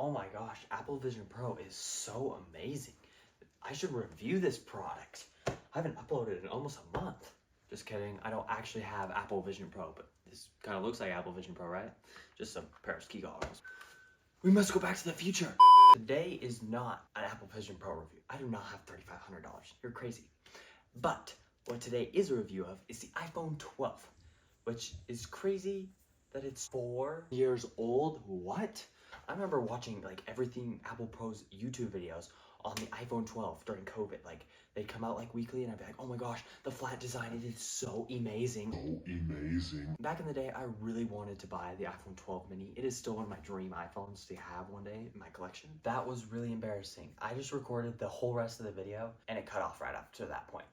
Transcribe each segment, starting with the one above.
Oh my gosh, Apple Vision Pro is so amazing. I should review this product. I haven't uploaded in almost a month. Just kidding, I don't actually have Apple Vision Pro, but this kind of looks like Apple Vision Pro, right? Just a pair of ski goggles. We must go back to the future. Today is not an Apple Vision Pro review. I do not have $3,500. You're crazy. But what today is a review of is the iPhone 12, which is crazy that it's 4 years old. What? I remember watching like everything Apple Pro's YouTube videos on the iPhone 12 during COVID. Like they'd come out like weekly and I'd be like, oh my gosh, the flat design, it is so amazing. Back in the day, I really wanted to buy the iPhone 12 mini. It is still one of my dream iPhones to have one day in my collection. That was really embarrassing. I just recorded the whole rest of the video and it cut off right up to that point.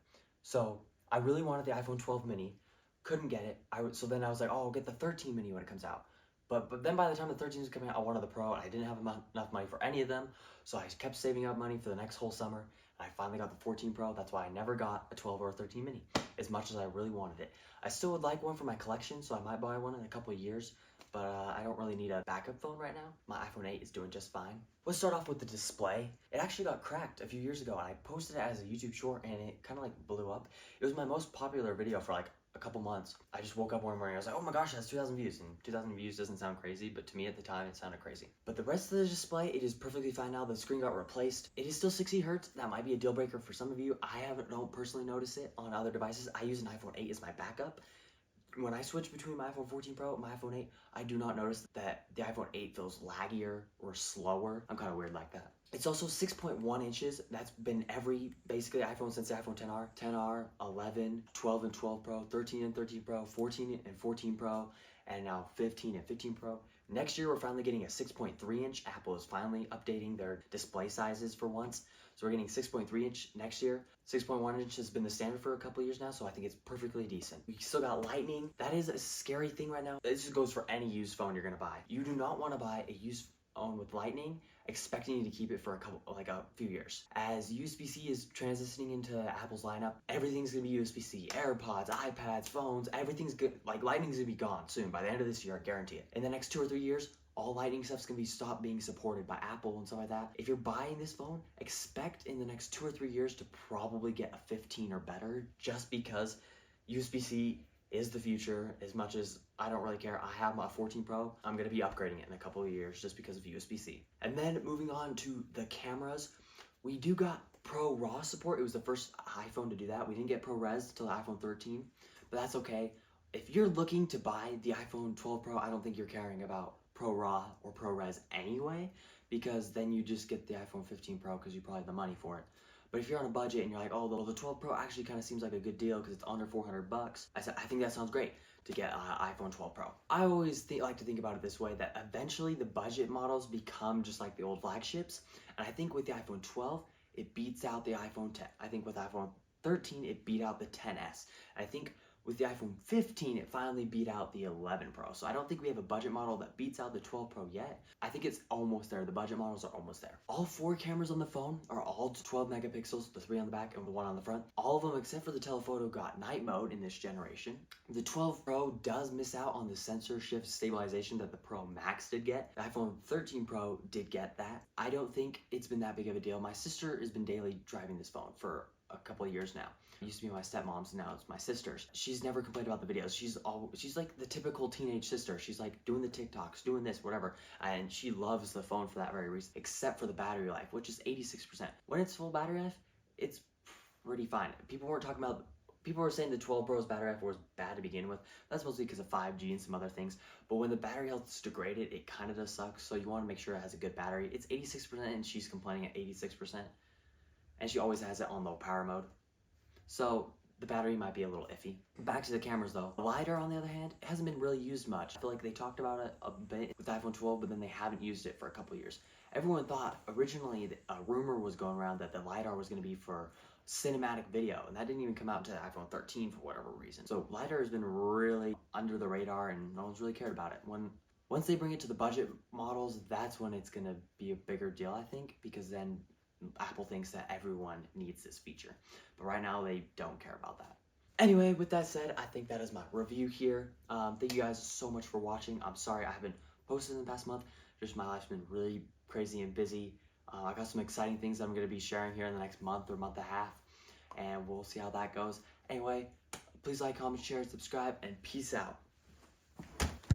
So I really wanted the iPhone 12 mini, couldn't get it. So then I was like, oh, I'll get the 13 mini when it comes out. But then by the time the 13 was coming out, I wanted the Pro, and I didn't have enough money for any of them, so I kept saving up money for the next whole summer, and I finally got the 14 Pro. That's why I never got a 12 or a 13 mini, as much as I really wanted it. I still would like one for my collection, so I might buy one in a couple of years, but I don't really need a backup phone right now. My iPhone 8 is doing just fine. Let's start off with the display. It actually got cracked a few years ago, and I posted it as a YouTube short, and it kind of like blew up. It was my most popular video for like a couple months. I just woke up one morning, I was like, oh my gosh, it has 2,000 views, and 2,000 views doesn't sound crazy, but to me at the time it sounded crazy. But the rest of the display, it is perfectly fine now. The screen got replaced. It is still 60 hertz. That might be a deal breaker for some of you. I don't personally notice it on other devices. I use an iPhone 8 as my backup. When I switch between my iPhone 14 Pro and my iPhone 8, I do not notice that the iPhone 8 feels laggier or slower. I'm kind of weird like that. It's also 6.1 inches. That's been every, basically, iPhone since the iPhone 10R. 10R, 11, 12 and 12 Pro, 13 and 13 Pro, 14 and 14 Pro, and now 15 and 15 Pro. Next year, we're finally getting a 6.3 inch. Apple is finally updating their display sizes for once. So we're getting 6.3 inch next year. 6.1 inch has been the standard for a couple of years now, so I think it's perfectly decent. We still got lightning. That is a scary thing right now. This goes for any used phone you're gonna buy. You do not wanna buy a used phone with lightning expecting you to keep it for a few years. As USB-C is transitioning into Apple's lineup, everything's gonna be USB-C. AirPods, iPads, phones, everything's good. Like lightning's gonna be gone soon. By the end of this year, I guarantee it. In the next 2 or 3 years, all lightning stuff's gonna be stopped being supported by Apple and stuff like that. If you're buying this phone, expect in the next 2 or 3 years to probably get a 15 or better, just because USB-C is the future. As much as I don't really care, I have my 14 Pro, I'm gonna be upgrading it in a couple of years just because of USB-C. And then moving on to the cameras, we do got Pro RAW support. It was the first iPhone to do that. We didn't get ProRes till the iPhone 13, but that's okay. If you're looking to buy the iPhone 12 Pro, I don't think you're caring about Pro RAW or ProRes anyway, because then you just get the iPhone 15 Pro because you probably have the money for it. But if you're on a budget and you're like, oh, the 12 Pro actually kind of seems like a good deal because it's under 400 bucks, I think that sounds great to get iPhone 12 Pro. I always like to think about it this way, that eventually the budget models become just like the old flagships. And I think with the iPhone 12, it beats out the iPhone 10. I think with iPhone 13, it beat out the 10s. And I think with the iPhone 15, it finally beat out the 11 Pro. So I don't think we have a budget model that beats out the 12 Pro yet. I think it's almost there. The budget models are almost there. All 4 cameras on the phone are all 12 megapixels, the 3 on the back and the 1 on the front. All of them except for the telephoto got night mode in this generation. The 12 Pro does miss out on the sensor shift stabilization that the Pro Max did get. The iPhone 13 Pro did get that. I don't think it's been that big of a deal. My sister has been daily driving this phone for a couple of years now. It used to be my stepmom's, now it's my sister's. She's never complained about the videos. She's like the typical teenage sister. She's like doing the TikToks, doing this, whatever. And she loves the phone for that very reason, except for the battery life, which is 86%. When it's full battery life, it's pretty fine. People were saying the 12 Pro's battery life was bad to begin with. That's mostly because of 5G and some other things. But when the battery health is degraded, it kind of does suck. So you want to make sure it has a good battery. It's 86% and she's complaining at 86%. And she always has it on low power mode. So the battery might be a little iffy. Back to the cameras though. The LiDAR, on the other hand, hasn't been really used much. I feel like they talked about it a bit with the iPhone 12, but then they haven't used it for a couple years. Everyone thought originally a rumor was going around that the LiDAR was going to be for cinematic video, and that didn't even come out until iPhone 13 for whatever reason. So LiDAR has been really under the radar and no one's really cared about it. Once they bring it to the budget models, that's when it's going to be a bigger deal, I think, because then Apple thinks that everyone needs this feature. But right now, they don't care about that. Anyway, with that said, I think that is my review here. Thank you guys so much for watching. I'm sorry I haven't posted in the past month. Just my life's been really crazy and busy. I got some exciting things I'm going to be sharing here in the next month or month and a half, and we'll see how that goes. Anyway, please like, comment, share, subscribe, and peace out.